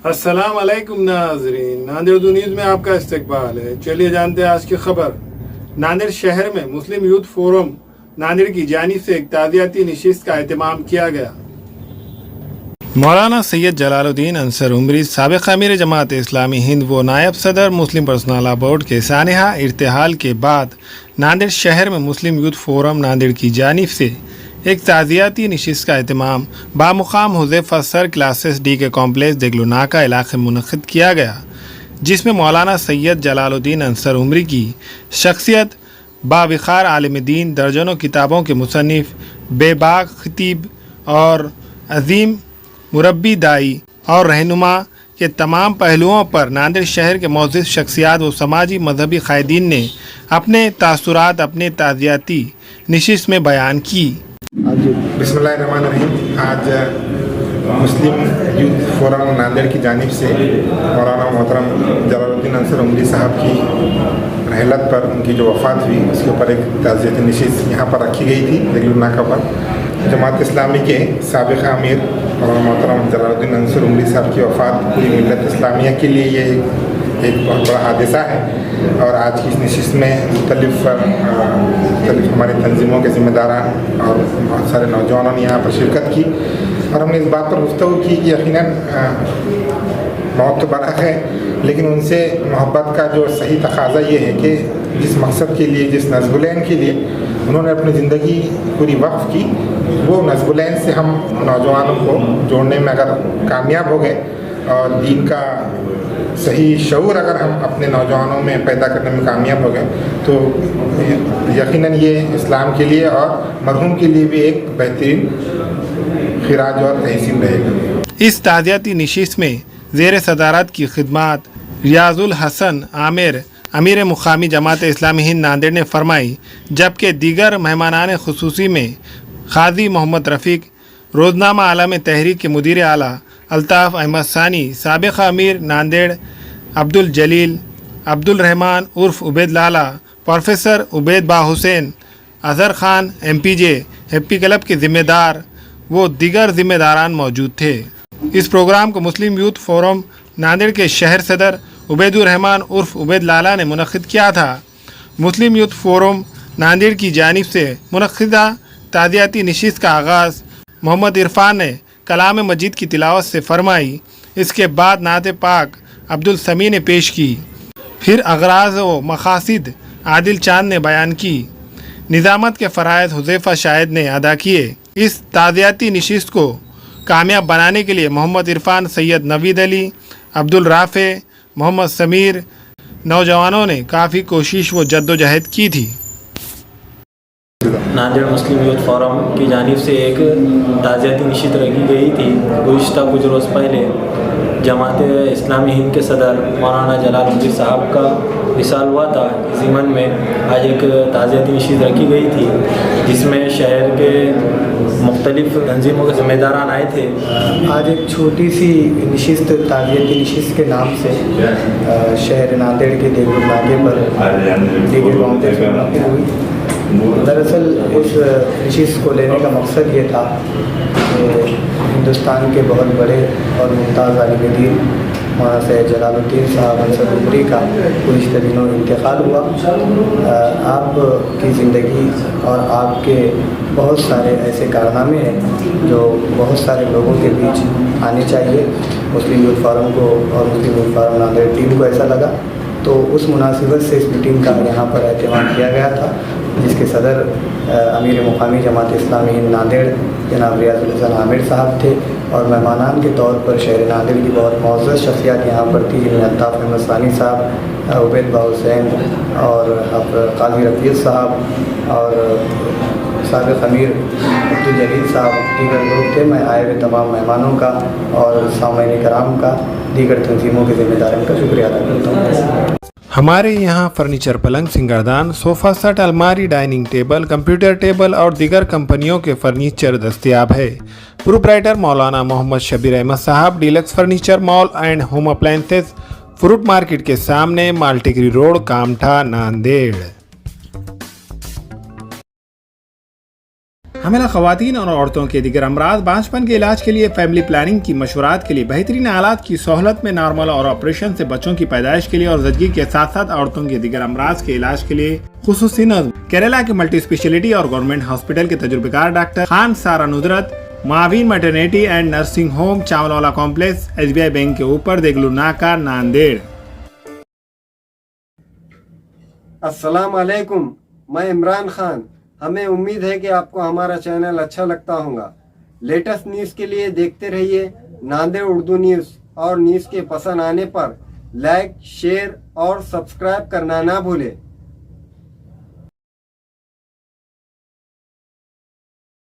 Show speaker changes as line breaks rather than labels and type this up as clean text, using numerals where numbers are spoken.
अस्सलाम वालेकुम नाजरीन, नांदेड़ न्यूज़ में आपका इस्तकबाल है। चलिए जानते हैं आज की खबर। नांदेड़ शहर में मुस्लिम यूथ फोरम नांदेड़ की जानिब से एक ताज़ियाती नशिस्त का एहतमाम किया गया। मौलाना सैयद जलालुद्दीन अंसर उमरी साबिक़ अमीर जमात इस्लामी हिंद व नायब सदर मुस्लिम पर्सनल लॉ बोर्ड के सानहा इर्तिहाल के बाद नांदेड़ शहर में मुस्लिम यूथ फोरम नांदेड़ की जानिब से एक ताज़ियाती नशिस्त का एहतमाम बामुकाम हुज़ैफ़ा सर क्लासेस डी के कॉम्प्लेक्स देगलुनाका इलाक़े में मुनक़िद किया गया, जिसमें मौलाना सैयद जलालुद्दीन अंसर उमरी की शख्सियत बाविक़ार आलिम दीन, दर्जनों किताबों के मुसन्निफ़, बेबाक ख़तीब और अज़ीम मुरब्बी दाई और रहनुमा के तमाम पहलुओं पर नांदेड़ शहर के मौजूद शख्सियात व समाजी मजहबी क़ायदीन ने अपने तासुरात अपने ताज़ियाती नशिस्त में बयान की।
बिस्मिल्लाहिर्रहमानिर्रहीम। आज मुस्लिम यूथ फोरम नांदेड़ की जानिब से मौलाना मोहतरम जलालुद्दीन अंसर उमरी साहब की रहलत पर उनकी जो वफ़ात हुई उसके ऊपर एक ताज़ियती नशिस्त यहाँ पर रखी गई थी देगलुनाका पर। जमात इस्लामी के साबिक़ अमीर मौलाना मोहतरम जलालुद्दीन अंसर उमरी साहब की वफ़ात पूरी मिल्लत इस्लामिया के लिए ये एक बहुत बड़ा हादसा है और आज की इस नशिस्त में मुख्तलिफ़ हमारी तंजीमों के ज़िम्मेदारान और बहुत सारे नौजवानों ने यहाँ पर शिरकत की और हमने इस बात पर गुफ्तगू की कि यकीनन मौत तो बड़ा है, लेकिन उनसे मोहब्बत का जो सही तकाज़ा ये है कि जिस मकसद के लिए, जिस नज़्बुलैन के लिए उन्होंने अपनी ज़िंदगी पूरी वक्फ़ की, वो नज़्बुलैन से हम नौजवानों को जोड़ने में अगर कामयाब हो गए और दीन का सही शऊर अगर हम अपने नौजवानों में पैदा करने में कामयाब हो गए तो यकीनन ये इस्लाम के लिए और मरहूम के लिए भी एक बेहतरीन खिराज और तहसीन रहेगा।
इस ताज़ियाती नशिस्त में ज़ेर सदारत की खिदमत रियाजुल हसन आमिर अमीर मुकामी जमात इस्लामी हिंद नांदेड़ ने फरमाई, जबकि दीगर मेहमानान खुसूसी में क़ाज़ी मोहम्मद रफ़ीक, रोज़नामा आलम तहरीक के मुदीर आला अल्ताफ़ अहमद सानी, साबिक़ अमीर नांदेड़ अब्दुल जलील, अब्दुल रहमान उर्फ़ उबैद लाला, प्रोफेसर उबैद बा Hussain, Azhar Khan MPJ happy club के ज़िम्मेदार वो दीगर ज़िम्मेदारान मौजूद थे। इस प्रोग्राम को मुस्लिम यूथ फोरम नांदेड़ के शहर सदर उबैदुर रहमान उर्फ़ उबैद लाला ने मुनक़िद किया था। मुस्लिम यूथ फोरम नांदेड़ की जानिब से मुनक़िदा ताज़ियाती नशिस्त का आगाज़ मोहम्मद इरफ़ान ने कलाम मजीद की तिलावत से फरमाई। इसके बाद नात पाक अब्दुल समी ने पेश की। फिर अगराज़ व मक़ासिद आदिल चांद ने बयान की। निज़ामत के फ़राइज़ हुज़ैफ़ा शाहिद ने अदा किए। इस ताज़ियाती नशिस्त को कामयाब बनाने के लिए मोहम्मद इरफ़ान, सैयद नवीद अली, अब्दुल राफ़े, मोहम्मद समीर नौजवानों ने काफ़ी कोशिश व जद्दोजहद की थी।
नांदेड़ मुस्लिम यूथ फोरम की जानिब से एक ताज़ियाती नशिस्त रखी गई थी। गुज़िश्ता कुछ रोज़ पहले जमात इस्लामी हिंद के सदर मौलाना जलालुद्दीन साहब का विसाल हुआ था। इस ज़िमन में आज एक ताज़ियाती नशिस्त रखी गई थी, जिसमें शहर के मुख्तलिफ़ तंजीमों के ज़िम्मेदारान आए थे।
आज एक छोटी सी नशिस्त ताज़ियती नशिस्त के नाम से शहर नांदेड़ के देगलुनाके पर देगर कॉम्प्लेक्स में मुनक़िद हुई। दरअसल इस नशिस्त को लेने का मकसद ये था कि हिंदुस्तान के बहुत बड़े और मुमताज़ आलिम दीन मौलाना सैयद जलालुद्दीन साहब अंसर उमरी का गुज़िश्ता दिनों इंतकाल हुआ। आपकी ज़िंदगी और आपके बहुत सारे ऐसे कारनामे हैं जो बहुत सारे लोगों के बीच आने चाहिए। मुस्लिम यूथ फोरम को और मुस्लिम यूथ फोरम नांदेड़ टीम को ऐसा लगा, तो उस मुनासिबत से इस मीटिंग का यहाँ पर एहतमाम किया गया था, जिसके सदर अमीर मुकामी जमात इस्लामी हिंद नांदेड़ जनाब रियाजुल हसन आमिर साहब थे और मेहमानान के तौर पर शहर नांदेड़ की बहुत मौजूद शख्सियत यहाँ पर थी, जिनमें अल्ताफ़ अहमद सानी साहब, उबैद बा हुसैन और क़ाज़ी रफ़ीक साहब और साबिक़ अमीर अब्दुल जलील साहब दीगर लोग थे। मैं आए हुए तमाम मेहमानों का और सामईन कराम का, दीगर तंजीमों के ज़िम्मेदारों का शुक्रिया अदा करता हूँ।
हमारे यहाँ फर्नीचर, पलंग, सिंगारदान, सोफ़ा सेट, अलमारी, डाइनिंग टेबल, कंप्यूटर टेबल और दीगर कंपनियों के फर्नीचर दस्तयाब है। प्रोप्राइटर मौलाना मोहम्मद शबीर अहमद साहब, deluxe furniture mall and home appliances, fruit market के सामने, माल्टेगरी रोड, कामठा, नांदेड़। حاملہ خواتین اور عورتوں کے دیگر امراض بانجھپن کے علاج کے لیے فیملی پلاننگ کی مشورات کے لیے بہترین آلات کی سہولت میں نارمل اور آپریشن سے بچوں کی پیدائش کے لیے اور زچگی کے ساتھ ساتھ عورتوں کے دیگر امراض کے علاج کے لیے خصوصی نظم کیرلا کے ملٹی اسپیشلٹی اور گورنمنٹ ہاسپٹل کے تجربہ کار ڈاکٹر خان سارا ندرت معاون میٹرنیٹی اینڈ نرسنگ ہوم چاولولا کمپلیکس SBI بینک کے اوپر دیگلو ناکا ناندیڑ۔
السلام علیکم، میں عمران خان۔ ہمیں امید ہے کہ آپ کو ہمارا چینل اچھا لگتا ہوگا۔ لیٹسٹ نیوز کے لیے دیکھتے رہیے ناندیڑ اردو نیوز، اور نیوز کے پسند آنے پر لائک، شیئر اور سبسکرائب کرنا نہ بھولیں۔